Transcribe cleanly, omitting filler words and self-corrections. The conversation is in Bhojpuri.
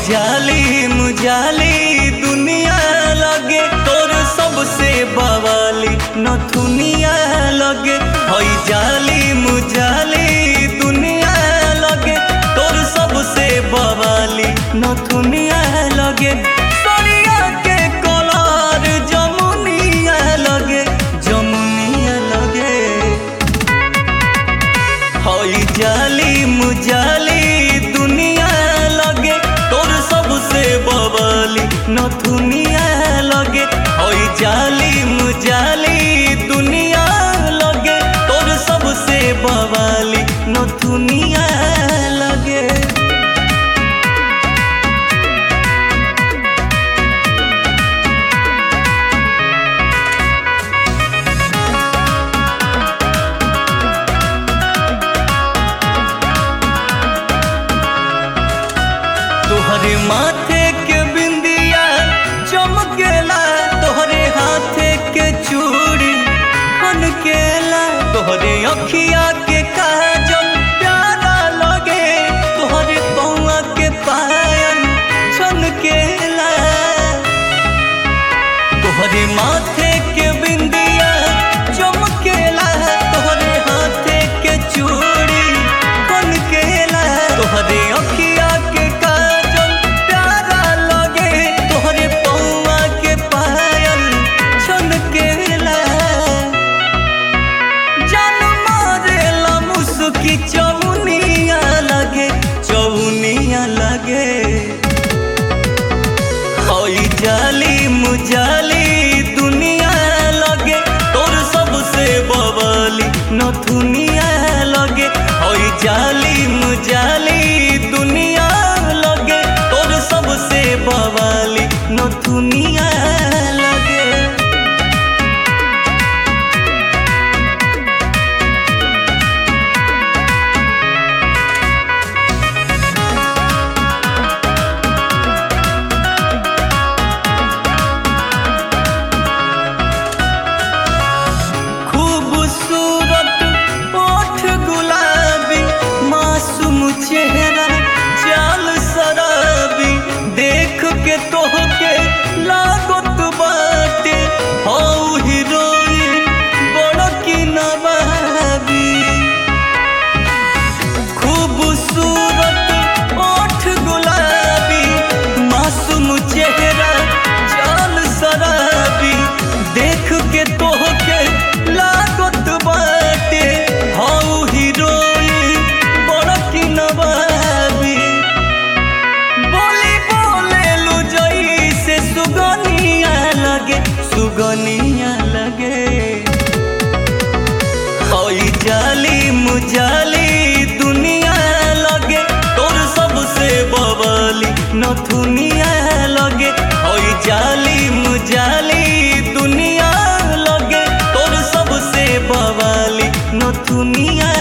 जाली मुजाली दुनिया लगे तोर सबसे बवाली नथुनिया लगे। हई जाली मुजाली दुनिया लगे तोर सबसे बवाली नथुनिया लगे। सरिया के कलर जमुनिया लगे जमुनिया लगे। हई जाली मुजाली दुनिया लगे तोर सबसे बवाली नथुनिया लगे। हई जाली मुजाली दुनिया लगे तोर सबसे बवाली नथुनिया लगे। तोहरे माथे के बिंदिया चमकेला तोहरे हाथे के चूड़ी खनकेला। तोहरे अखिया के काजल प्यारा लगे तोहरे पौआ के पायल छनकेला। तोहरे माथे के बिंदिया चमकेला तोहरे हाथे के चूड़ी खनकेला। तोहरे अखिया के की चौनिया लगे चौनिया लगे। हई जाली मुजाली दुनिया लगे तोर सबसे बवाली नथुनिया लगे। हई जाली मुजाली दुनिया लगे तोर सबसे बवाली नथुनिया लगे। चेहरा चाल शराबी देख के तोहके लागत बाटे हौ हीरोइन बड़की नवाबी। खूबसूरत ओठ गुलाबी मासूम चेहरा चाल शराबी देख के तोहके लागत बाटे हौ हीरोइन बड़की नवाबी। बोली बोले लू जैसे सुगनिया लगे सुगनिया लगे। हई जाली मुजाली दुनिया लगे तोर सबसे बवाली नथुनिया लगे। हई जाली मुजाली दुनिया लगे तोर सबसे बवाली नथुनिया